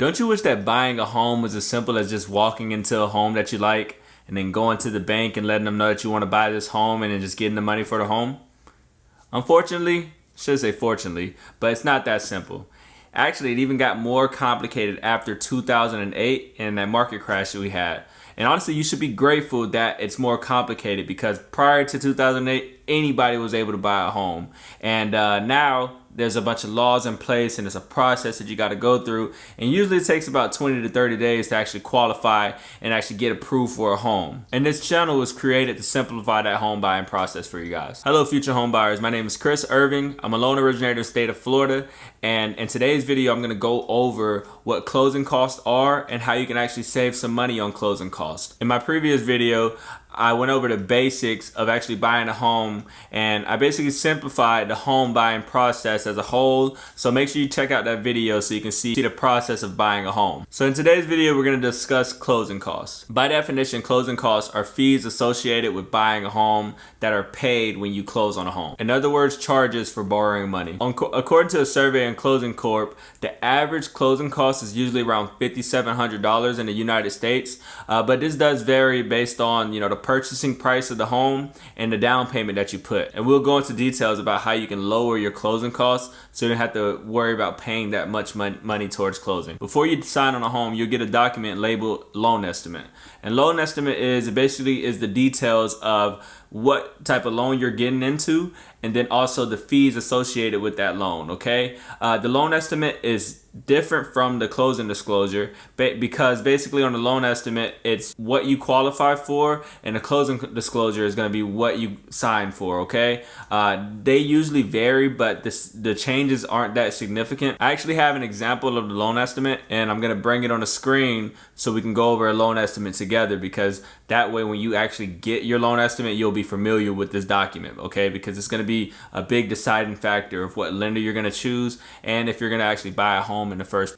Don't you wish that buying a home was as simple as just walking into a home that you like and then going to the bank and letting them know that you want to buy this home and then just getting the money for the home? Unfortunately, I should say fortunately, but it's not that simple. Actually, it even got more complicated after 2008 and that market crash that we had. And honestly, you should be grateful that it's more complicated, because prior to 2008, anybody was able to buy a home. And now there's a bunch of laws in place, and it's a process that you got to go through. And usually it takes about 20 to 30 days to actually qualify and actually get approved for a home. And this channel was created to simplify that home buying process for you guys. Hello, future home buyers. My name is Irving. I'm a loan originator in the state of Florida. And in today's video, I'm going to go over what closing costs are and how you can actually save some money on closing costs. In my previous video, I went over the basics of actually buying a home, and I basically simplified the home buying process as a whole. So make sure you check out that video so you can see the process of buying a home. So in today's video, we're going to discuss closing costs. By definition, closing costs are fees associated with buying a home that are paid when you close on a home. In other words, charges for borrowing money. According to a survey in Closing Corp, the average closing cost is usually around $5,700 in the United States, but this does vary based on the purchasing price of the home and the down payment that you put. And we'll go into details about how you can lower your closing costs so you don't have to worry about paying that much money towards closing. Before you sign on a home, you'll get a document labeled loan estimate. And loan estimate is basically the details of what type of loan you're getting into, and then also the fees associated with that loan, okay? The loan estimate is different from the closing disclosure because basically on the loan estimate, it's what you qualify for, and the closing disclosure is going to be what you sign for, okay? They usually vary, but the changes aren't that significant. I actually have an example of the loan estimate, and I'm going to bring it on the screen so we can go over a loan estimate together, because that way when you actually get your loan estimate, you'll be familiar with this document, okay? Because it's going to be a big deciding factor of what lender you're going to choose and if you're going to actually buy a home in the first.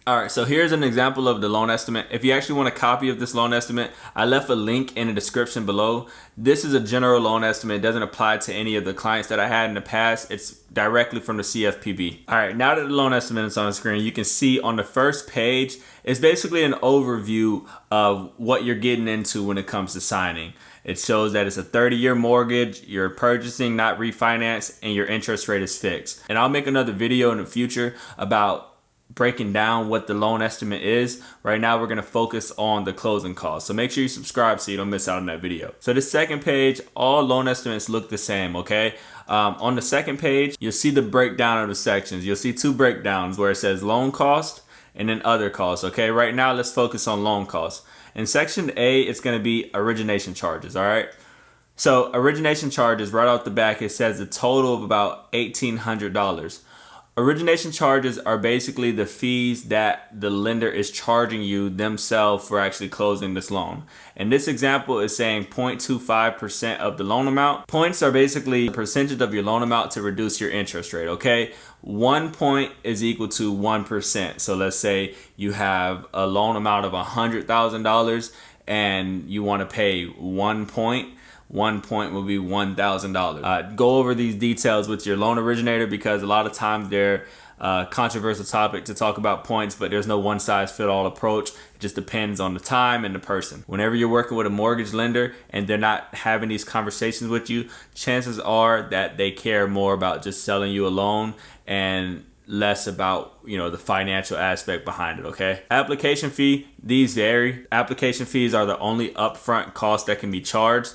All right, so here's an example of the loan estimate. If you actually want a copy of this loan estimate, I left a link in the description below. This is a general loan estimate. It doesn't apply to any of the clients that I had in the past. It's directly from the CFPB. All right, now that the loan estimate is on the screen, you can see on the first page, it's basically an overview of what you're getting into when it comes to signing. It shows that it's a 30-year mortgage, you're purchasing, not refinance, and your interest rate is fixed. And I'll make another video in the future about breaking down what the loan estimate is. Right now, we're gonna focus on the closing costs. So make sure you subscribe so you don't miss out on that video. So the second page, all loan estimates look the same, okay? On the second page, you'll see the breakdown of the sections. You'll see two breakdowns where it says loan cost and then other costs, okay? Right now, let's focus on loan costs. In section A, it's going to be origination charges, all right? So origination charges, right off the back, it says a total of about $1,800. Origination charges are basically the fees that the lender is charging you themselves for actually closing this loan. And this example is saying 0.25% of the loan amount. Points are basically a percentage of your loan amount to reduce your interest rate, okay? 1 point is equal to 1%. So let's say you have a loan amount of $100,000 and you want to pay 1 point. 1 point will be $1,000. Go over these details with your loan originator, because a lot of times they're a controversial topic to talk about points, but there's no one size fit all approach. It just depends on the time and the person. Whenever you're working with a mortgage lender and they're not having these conversations with you, chances are that they care more about just selling you a loan and less about the financial aspect behind it, okay? Application fee, these vary. Application fees are the only upfront cost that can be charged.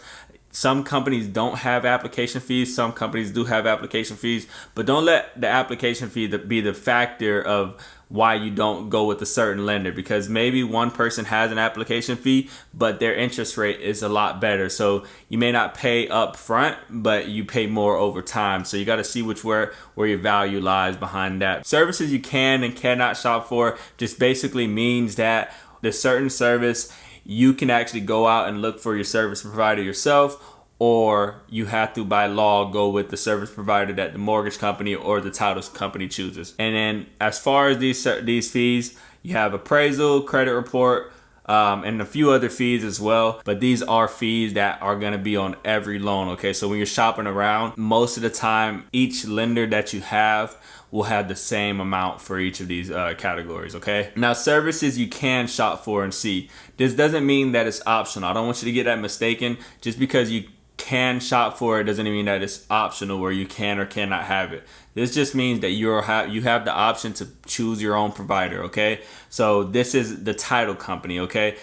Some companies don't have application fees. Some companies do have application fees, but don't let the application fee be the factor of why you don't go with a certain lender, because maybe one person has an application fee, but their interest rate is a lot better. So you may not pay up front, but you pay more over time. So you got to see where your value lies behind that. Services you can and cannot shop for just basically means that the certain service, you can actually go out and look for your service provider yourself, or you have to by law go with the service provider that the mortgage company or the title company chooses. And then as far as these fees, you have appraisal, credit report, and a few other fees as well. But these are fees that are going to be on every loan. Okay, so when you're shopping around, most of the time, each lender that you have will have the same amount for each of these categories. Okay, now services you can shop for and see. This doesn't mean that it's optional. I don't want you to get that mistaken. Just because you can shop for it doesn't mean that it's optional where you can or cannot have it. This just means that you have the option to choose your own provider. Okay, so this is the title company. Okay,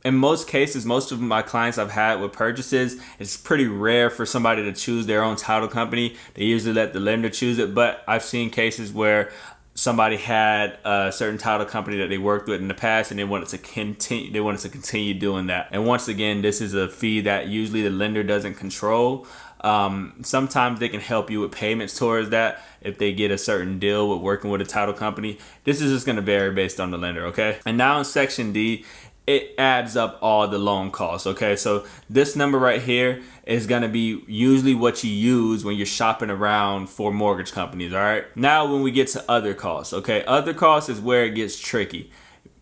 in most cases, most of my clients I've had with purchases, it's pretty rare for somebody to choose their own title company. They usually let the lender choose it, but I've seen cases where somebody had a certain title company that they worked with in the past and they wanted to continue doing that. And once again, this is a fee that usually the lender doesn't control. Sometimes they can help you with payments towards that if they get a certain deal with working with a title company. This is just going to vary based on the lender. Okay, and now in section D, it adds up all the loan costs. Okay, so this number right here is going to be usually what you use when you're shopping around for mortgage companies. All right, now when we get to other costs, okay, other costs is where it gets tricky.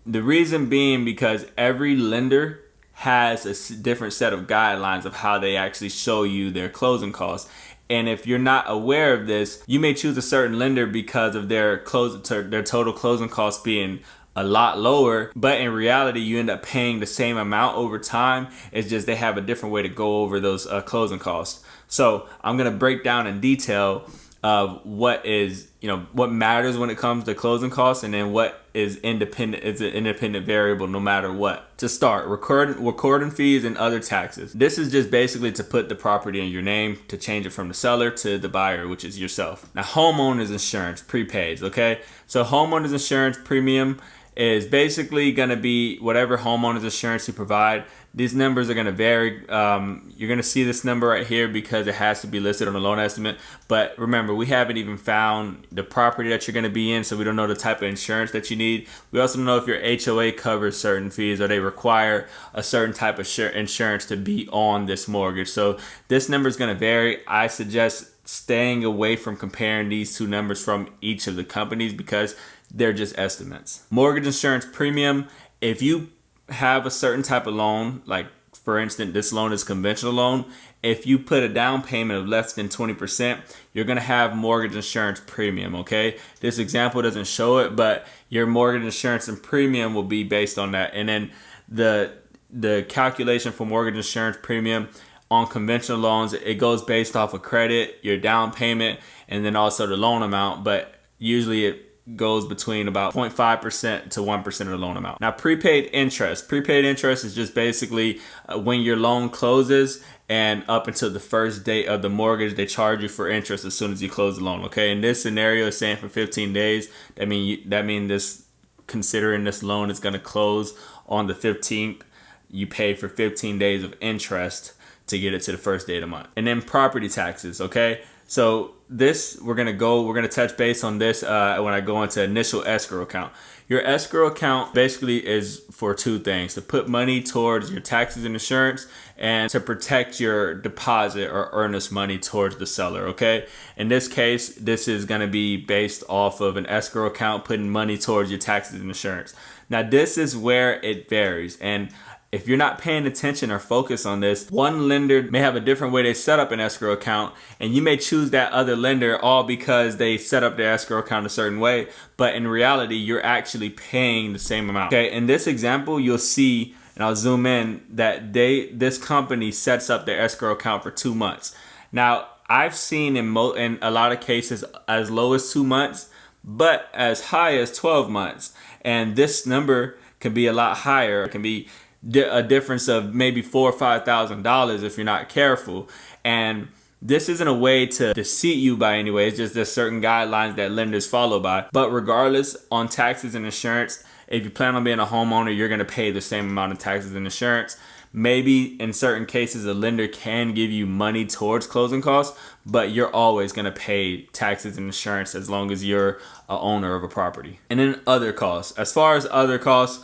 The reason being because every lender has a different set of guidelines of how they actually show you their closing costs. And if you're not aware of this, you may choose a certain lender because of their total closing costs being a lot lower, but in reality you end up paying the same amount over time. It's just they have a different way to go over those closing costs. So I'm gonna break down in detail of what matters when it comes to closing costs, and then what is independent. It's an independent variable no matter what. To start, recording fees and other taxes. This is just basically to put the property in your name, to change it from the seller to the buyer, which is yourself. Now, homeowners insurance prepaids. Okay, so homeowners insurance premium is basically going to be whatever homeowners insurance you provide. These numbers are going to vary. You're going to see this number right here because it has to be listed on the loan estimate. But remember, we haven't even found the property that you're going to be in, so we don't know the type of insurance that you need. We also don't know if your HOA covers certain fees or they require a certain type of insurance to be on this mortgage. So this number is going to vary. I suggest staying away from comparing these two numbers from each of the companies because they're just estimates. Mortgage insurance premium, if you have a certain type of loan, like for instance, this loan is conventional loan. If you put a down payment of less than 20%, you're going to have mortgage insurance premium. Okay, this example doesn't show it, but your mortgage insurance and premium will be based on that. And then the calculation for mortgage insurance premium on conventional loans, it goes based off of credit, your down payment, and then also the loan amount. But usually it goes between about 0.5% to 1% of the loan amount. Now, prepaid interest. Prepaid interest is just basically when your loan closes and up until the first date of the mortgage, they charge you for interest as soon as you close the loan. Okay, in this scenario, it's saying for 15 days. That mean this, considering this loan is going to close on the 15th, you pay for 15 days of interest to get it to the first day of the month. And then property taxes. Okay, so this we're gonna touch base on this when I go into initial escrow account. Your escrow account basically is for two things: to put money towards your taxes and insurance, and to protect your deposit or earnest money towards the seller. Okay, in this case, this is going to be based off of an escrow account putting money towards your taxes and insurance. Now, this is where it varies, and if you're not paying attention or focus on this, one lender may have a different way they set up an escrow account, and you may choose that other lender all because they set up their escrow account a certain way, but in reality, you're actually paying the same amount. Okay, in this example, you'll see, and I'll zoom in, that this company sets up their escrow account for 2 months. Now, I've seen in a lot of cases as low as 2 months, but as high as 12 months. And this number can be a lot higher. It can be a difference of maybe $4,000 or $5,000 if you're not careful. And this isn't a way to deceive you by any way. It's just there's certain guidelines that lenders follow by. But regardless, on taxes and insurance, if you plan on being a homeowner, you're going to pay the same amount of taxes and insurance. Maybe in certain cases, a lender can give you money towards closing costs, but you're always going to pay taxes and insurance as long as you're a owner of a property. And then other costs. As far as other costs,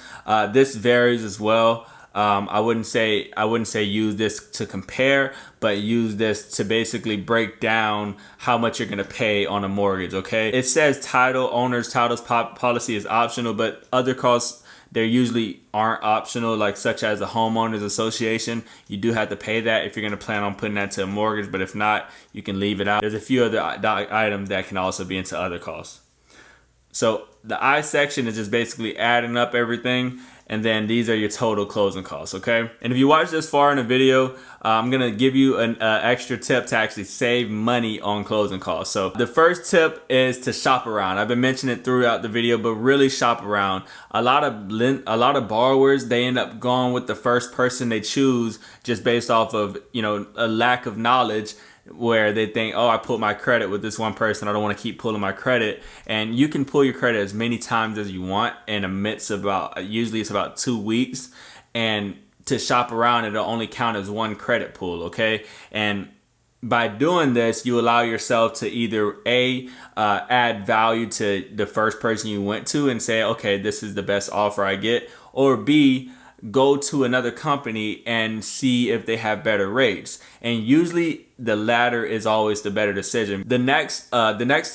this varies as well. I wouldn't say use this to compare, but use this to basically break down how much you're going to pay on a mortgage. Okay, it says owner's titles policy is optional, but other costs They usually aren't optional, like such as a homeowners association. You do have to pay that if you're going to plan on putting that to a mortgage, but if not, you can leave it out. There's a few other items that can also be into other costs. So the I section is just basically adding up everything, and then these are your total closing costs, okay? And if you watch this far in the video, I'm gonna give you an extra tip to actually save money on closing costs. So the first tip is to shop around. I've been mentioning it throughout the video, but really shop around. A lot of borrowers, they end up going with the first person they choose just based off of, you know, a lack of knowledge, where they think, oh, I put my credit with this one person, I don't want to keep pulling my credit. And you can pull your credit as many times as you want in a midst of usually it's about 2 weeks. And to shop around, it'll only count as one credit pull, okay? And by doing this, you allow yourself to either add value to the first person you went to and say, okay, this is the best offer I get, or B, go to another company and see if they have better rates. And usually the latter is always the better decision. The next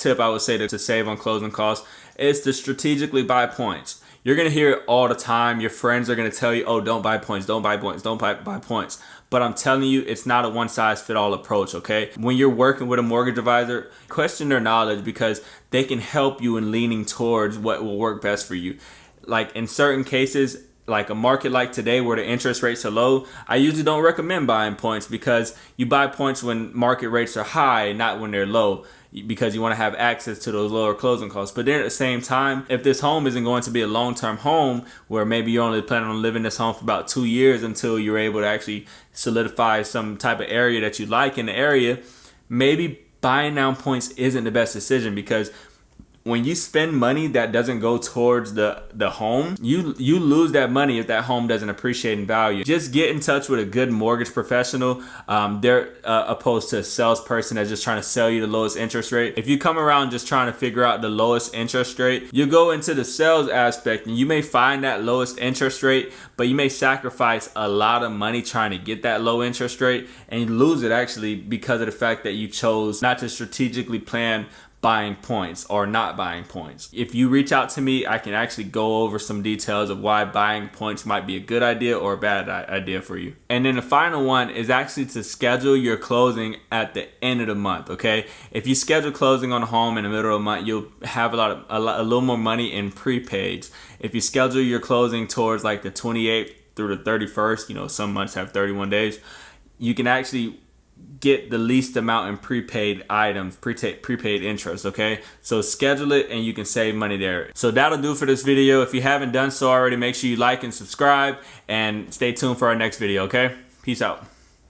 tip I would say to save on closing costs is to strategically buy points. You're gonna hear it all the time. Your friends are gonna tell you, oh, don't buy points, don't buy points, don't buy points. But I'm telling you, it's not a one-size-fits-all approach, okay? When you're working with a mortgage advisor, question their knowledge, because they can help you in leaning towards what will work best for you. Like in certain cases, like a market like today where the interest rates are low, I usually don't recommend buying points, because you buy points when market rates are high, not when they're low, because you want to have access to those lower closing costs. But then at the same time, if this home isn't going to be a long-term home, where maybe you're only planning on living in this home for about 2 years until you're able to actually solidify some type of area that you like in the area, maybe buying down points isn't the best decision, because when you spend money that doesn't go towards the home, you lose that money if that home doesn't appreciate in value. Just get in touch with a good mortgage professional. They're opposed to a salesperson that's just trying to sell you the lowest interest rate. If you come around just trying to figure out the lowest interest rate, you go into the sales aspect and you may find that lowest interest rate, but you may sacrifice a lot of money trying to get that low interest rate, and you lose it actually because of the fact that you chose not to strategically plan buying points or not buying points. If you reach out to me, I can actually go over some details of why buying points might be a good idea or a bad idea for you. And then the final one is actually to schedule your closing at the end of the month, okay? If you schedule closing on a home in the middle of the month, you'll have a little more money in prepaids. If you schedule your closing towards like the 28th through the 31st, you know, some months have 31 days, you can actually get the least amount in prepaid items, prepaid interest, okay? So schedule it and you can save money there. So that'll do for this video. If you haven't done so already, make sure you like and subscribe, and stay tuned for our next video, okay? Peace out.